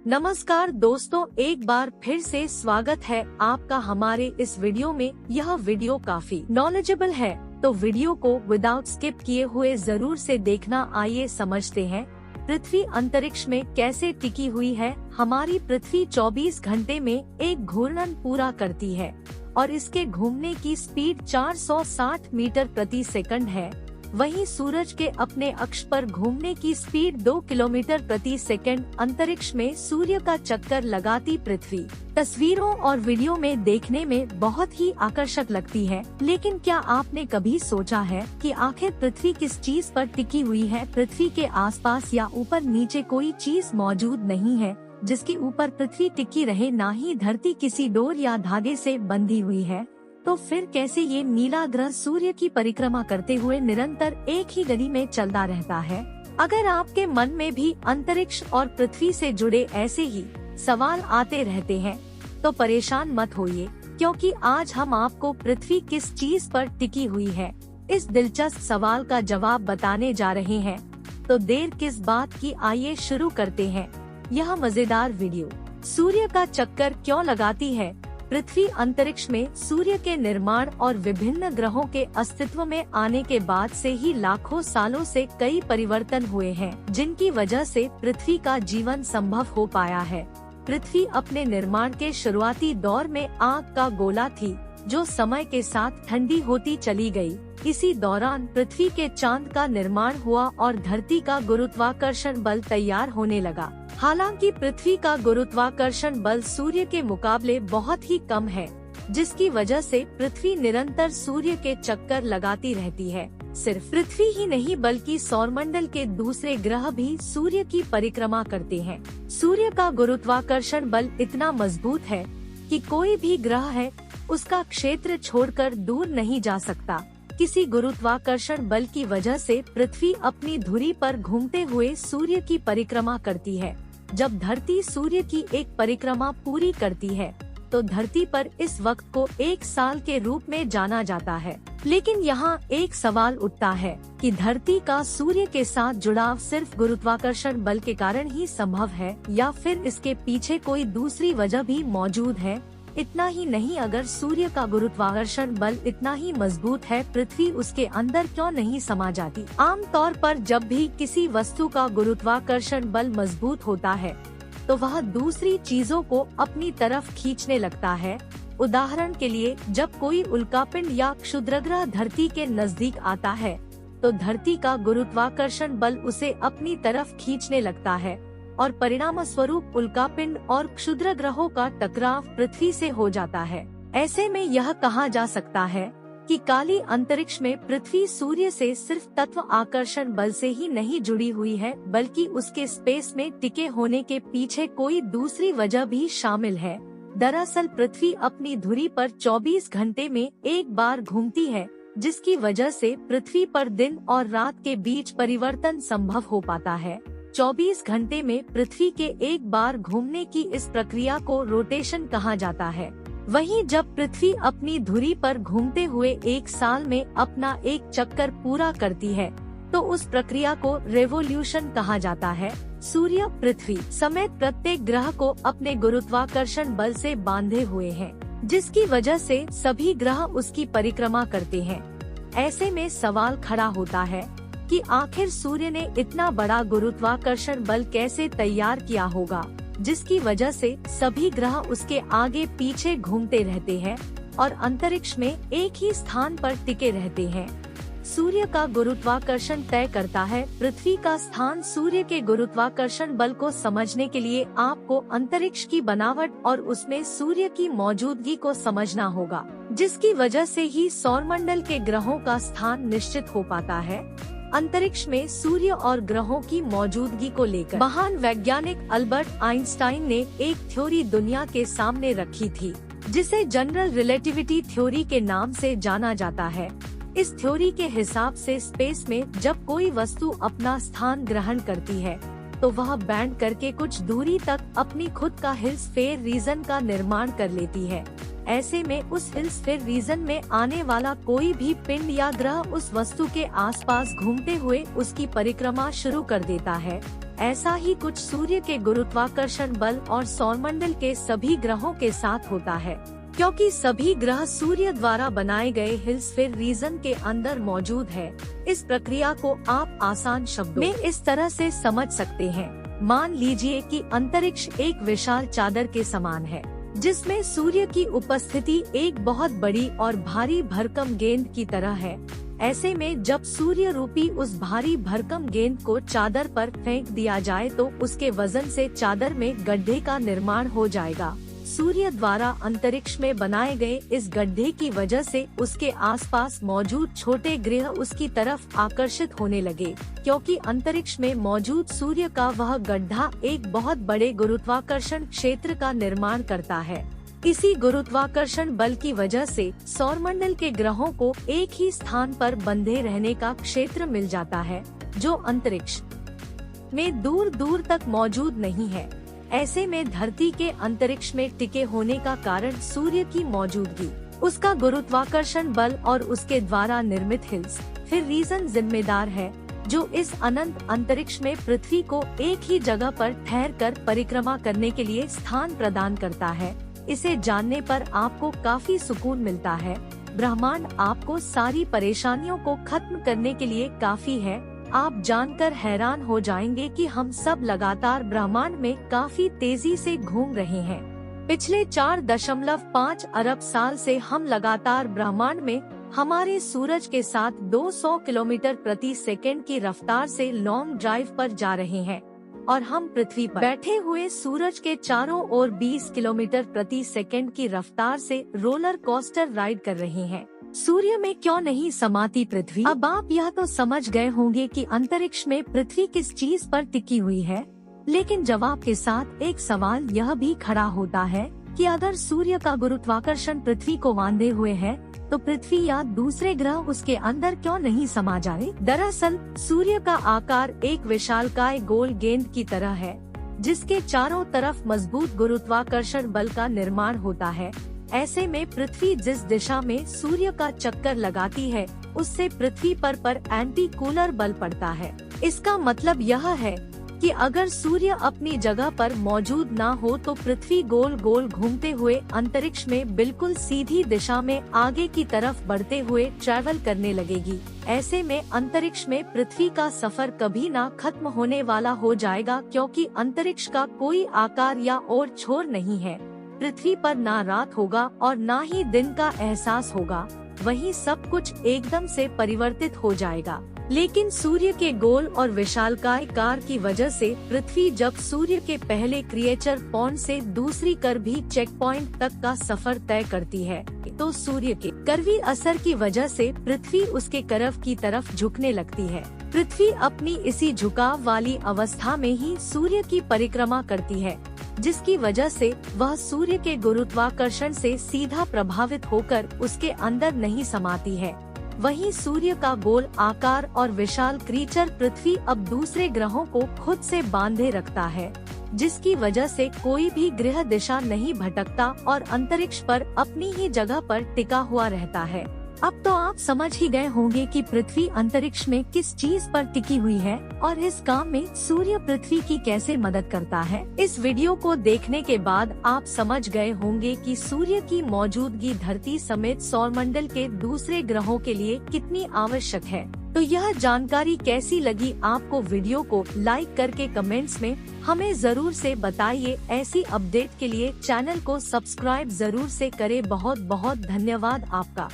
नमस्कार दोस्तों, एक बार फिर से स्वागत है आपका हमारे इस वीडियो में। यह वीडियो काफी नॉलेजेबल है, तो वीडियो को विदाउट स्किप किए हुए जरूर से देखना। आइए समझते हैं पृथ्वी अंतरिक्ष में कैसे टिकी हुई है। हमारी पृथ्वी 24 घंटे में एक घूर्णन पूरा करती है और इसके घूमने की स्पीड 460 मीटर प्रति सेकंड है। वहीं सूरज के अपने अक्ष पर घूमने की स्पीड 2 किलोमीटर प्रति सेकंड। अंतरिक्ष में सूर्य का चक्कर लगाती पृथ्वी तस्वीरों और वीडियो में देखने में बहुत ही आकर्षक लगती है, लेकिन क्या आपने कभी सोचा है कि आखिर पृथ्वी किस चीज पर टिकी हुई है? पृथ्वी के आसपास या ऊपर नीचे कोई चीज मौजूद नहीं है जिसके ऊपर पृथ्वी टिकी रहे, ना ही धरती किसी डोर या धागे से बंधी हुई है। तो फिर कैसे ये नीला ग्रह सूर्य की परिक्रमा करते हुए निरंतर एक ही गति में चलता रहता है? अगर आपके मन में भी अंतरिक्ष और पृथ्वी से जुड़े ऐसे ही सवाल आते रहते हैं तो परेशान मत होइए, क्योंकि आज हम आपको पृथ्वी किस चीज पर टिकी हुई है इस दिलचस्प सवाल का जवाब बताने जा रहे हैं। तो देर किस बात की, आइए शुरू करते हैं यह मजेदार वीडियो। सूर्य का चक्कर क्यों लगाती है पृथ्वी? अंतरिक्ष में सूर्य के निर्माण और विभिन्न ग्रहों के अस्तित्व में आने के बाद से ही लाखों सालों से कई परिवर्तन हुए हैं, जिनकी वजह से पृथ्वी का जीवन संभव हो पाया है। पृथ्वी अपने निर्माण के शुरुआती दौर में आग का गोला थी, जो समय के साथ ठंडी होती चली गई। इसी दौरान पृथ्वी के चांद का निर्माण हुआ और धरती का गुरुत्वाकर्षण बल तैयार होने लगा। हालांकि पृथ्वी का गुरुत्वाकर्षण बल सूर्य के मुकाबले बहुत ही कम है, जिसकी वजह से पृथ्वी निरंतर सूर्य के चक्कर लगाती रहती है। सिर्फ पृथ्वी ही नहीं बल्कि सौरमंडल के दूसरे ग्रह भी सूर्य की परिक्रमा करते हैं। सूर्य का गुरुत्वाकर्षण बल इतना मजबूत है कि कोई भी ग्रह है उसका क्षेत्र छोड़कर दूर नहीं जा सकता। किसी गुरुत्वाकर्षण बल की वजह से पृथ्वी अपनी धुरी पर घूमते हुए सूर्य की परिक्रमा करती है। जब धरती सूर्य की एक परिक्रमा पूरी करती है तो धरती पर इस वक्त को एक साल के रूप में जाना जाता है। लेकिन यहाँ एक सवाल उठता है कि धरती का सूर्य के साथ जुड़ाव सिर्फ गुरुत्वाकर्षण बल के कारण ही संभव है या फिर इसके पीछे कोई दूसरी वजह भी मौजूद है? इतना ही नहीं, अगर सूर्य का गुरुत्वाकर्षण बल इतना ही मजबूत है, पृथ्वी उसके अंदर क्यों नहीं समा जाती? आमतौर पर जब भी किसी वस्तु का गुरुत्वाकर्षण बल मजबूत होता है तो वह दूसरी चीजों को अपनी तरफ खींचने लगता है। उदाहरण के लिए, जब कोई उल्कापिंड या क्षुद्रग्रह धरती के नजदीक आता है तो धरती का गुरुत्वाकर्षण बल उसे अपनी तरफ खींचने लगता है और परिणाम स्वरूप उल्कापिंड और क्षुद्र ग्रहों का टकराव पृथ्वी से हो जाता है। ऐसे में यह कहा जा सकता है कि काली अंतरिक्ष में पृथ्वी सूर्य से सिर्फ तत्व आकर्षण बल से ही नहीं जुड़ी हुई है, बल्कि उसके स्पेस में टिके होने के पीछे कोई दूसरी वजह भी शामिल है। दरअसल पृथ्वी अपनी धुरी पर 24 घंटे में एक बार घूमती है, जिसकी वजह से पृथ्वी पर दिन और रात के बीच परिवर्तन संभव हो पाता है। 24 घंटे में पृथ्वी के एक बार घूमने की इस प्रक्रिया को रोटेशन कहा जाता है। वहीं जब पृथ्वी अपनी धुरी पर घूमते हुए एक साल में अपना एक चक्कर पूरा करती है तो उस प्रक्रिया को रेवोल्यूशन कहा जाता है। सूर्य, पृथ्वी समेत प्रत्येक ग्रह को अपने गुरुत्वाकर्षण बल से बांधे हुए हैं, जिसकी वजह से सभी ग्रह उसकी परिक्रमा करते हैं। ऐसे में सवाल खड़ा होता है कि आखिर सूर्य ने इतना बड़ा गुरुत्वाकर्षण बल कैसे तैयार किया होगा, जिसकी वजह से सभी ग्रह उसके आगे पीछे घूमते रहते हैं और अंतरिक्ष में एक ही स्थान पर टिके रहते हैं। सूर्य का गुरुत्वाकर्षण तय करता है पृथ्वी का स्थान। सूर्य के गुरुत्वाकर्षण बल को समझने के लिए आपको अंतरिक्ष की बनावट और उसमें सूर्य की मौजूदगी को समझना होगा, जिसकी वजह से ही सौरमंडल के ग्रहों का स्थान निश्चित हो पाता है। अंतरिक्ष में सूर्य और ग्रहों की मौजूदगी को लेकर महान वैज्ञानिक अल्बर्ट आइंस्टाइन ने एक थ्योरी दुनिया के सामने रखी थी, जिसे जनरल रिलेटिविटी थ्योरी के नाम से जाना जाता है। इस थ्योरी के हिसाब से स्पेस में जब कोई वस्तु अपना स्थान ग्रहण करती है तो वह बैंड करके कुछ दूरी तक अपनी खुद का हिल स्फीयर रीजन का निर्माण कर लेती है। ऐसे में उस हिल स्फीयर रीजन में आने वाला कोई भी पिंड या ग्रह उस वस्तु के आसपास घूमते हुए उसकी परिक्रमा शुरू कर देता है। ऐसा ही कुछ सूर्य के गुरुत्वाकर्षण बल और सौरमंडल के सभी ग्रहों के साथ होता है। क्योंकि सभी ग्रह सूर्य द्वारा बनाए गए हिलस्फीयर रीजन के अंदर मौजूद है, इस प्रक्रिया को आप आसान शब्दों में इस तरह से समझ सकते हैं। मान लीजिए कि अंतरिक्ष एक विशाल चादर के समान है, जिसमें सूर्य की उपस्थिति एक बहुत बड़ी और भारी भरकम गेंद की तरह है। ऐसे में जब सूर्य रूपी उस भारी भरकम गेंद को चादर पर फेंक दिया जाए तो उसके वजन से चादर में गड्ढे का निर्माण हो जाएगा। सूर्य द्वारा अंतरिक्ष में बनाए गए इस गड्ढे की वजह से उसके आसपास मौजूद छोटे ग्रह उसकी तरफ आकर्षित होने लगे, क्योंकि अंतरिक्ष में मौजूद सूर्य का वह गड्ढा एक बहुत बड़े गुरुत्वाकर्षण क्षेत्र का निर्माण करता है। इसी गुरुत्वाकर्षण बल की वजह से सौरमंडल के ग्रहों को एक ही स्थान पर बंधे रहने का क्षेत्र मिल जाता है, जो अंतरिक्ष में दूर दूर तक मौजूद नहीं है। ऐसे में धरती के अंतरिक्ष में टिके होने का कारण सूर्य की मौजूदगी, उसका गुरुत्वाकर्षण बल और उसके द्वारा निर्मित हिलस्फीयर रीजन जिम्मेदार है, जो इस अनंत अंतरिक्ष में पृथ्वी को एक ही जगह पर ठहरकर परिक्रमा करने के लिए स्थान प्रदान करता है। इसे जानने पर आपको काफी सुकून मिलता है। ब्रह्मांड आपको सारी परेशानियों को खत्म करने के लिए काफी है। आप जानकर हैरान हो जाएंगे कि हम सब लगातार ब्रह्मांड में काफी तेजी से घूम रहे हैं। पिछले 4.5 अरब साल से हम लगातार ब्रह्मांड में हमारे सूरज के साथ 200 किलोमीटर प्रति सेकंड की रफ्तार से लॉन्ग ड्राइव पर जा रहे हैं और हम पृथ्वी पर बैठे हुए सूरज के चारों ओर 20 किलोमीटर प्रति सेकंड की रफ्तार से रोलर कोस्टर राइड कर रहे हैं। सूर्य में क्यों नहीं समाती पृथ्वी? अब आप यह तो समझ गए होंगे कि अंतरिक्ष में पृथ्वी किस चीज पर टिकी हुई है, लेकिन जवाब के साथ एक सवाल यह भी खड़ा होता है कि अगर सूर्य का गुरुत्वाकर्षण पृथ्वी को बांधे हुए है, तो पृथ्वी या दूसरे ग्रह उसके अंदर क्यों नहीं समा जाए? दरअसल सूर्य का आकार एक विशालकाय गोल गेंद की तरह है, जिसके चारों तरफ मजबूत गुरुत्वाकर्षण बल का निर्माण होता है। ऐसे में पृथ्वी जिस दिशा में सूर्य का चक्कर लगाती है, उससे पृथ्वी पर एंटी-कूलर बल पड़ता है। इसका मतलब यह है कि अगर सूर्य अपनी जगह पर मौजूद ना हो तो पृथ्वी गोल गोल घूमते हुए अंतरिक्ष में बिल्कुल सीधी दिशा में आगे की तरफ बढ़ते हुए ट्रैवल करने लगेगी। ऐसे में अंतरिक्ष में पृथ्वी का सफर कभी ना खत्म होने वाला हो जाएगा, क्योंकि अंतरिक्ष का कोई आकार या और छोर नहीं है। पृथ्वी पर ना रात होगा और ना ही दिन का एहसास होगा, वहीं सब कुछ एकदम से परिवर्तित हो जाएगा। लेकिन सूर्य के गोल और विशालकाय कार की वजह से पृथ्वी जब सूर्य के पहले क्रिएचर पॉइंट से दूसरी कर्वी चेक पॉइंट तक का सफर तय करती है, तो सूर्य के कर्वी असर की वजह से पृथ्वी उसके कर्व की तरफ झुकने लगती है। पृथ्वी अपनी इसी झुकाव वाली अवस्था में ही सूर्य की परिक्रमा करती है, जिसकी वजह से वह सूर्य के गुरुत्वाकर्षण से सीधा प्रभावित होकर उसके अंदर नहीं समाती है। वहीं सूर्य का गोल आकार और विशाल क्रीचर पृथ्वी अब दूसरे ग्रहों को खुद से बांधे रखता है, जिसकी वजह से कोई भी ग्रह दिशा नहीं भटकता और अंतरिक्ष पर अपनी ही जगह पर टिका हुआ रहता है। अब तो आप समझ ही गए होंगे कि पृथ्वी अंतरिक्ष में किस चीज पर टिकी हुई है और इस काम में सूर्य पृथ्वी की कैसे मदद करता है। इस वीडियो को देखने के बाद आप समझ गए होंगे कि सूर्य की मौजूदगी धरती समेत सौरमंडल के दूसरे ग्रहों के लिए कितनी आवश्यक है। तो यह जानकारी कैसी लगी आपको? वीडियो को लाइक करके कमेंट्स में हमें जरूर से बताइए। ऐसी अपडेट के लिए चैनल को सब्सक्राइब जरूर से करें। बहुत बहुत धन्यवाद आपका।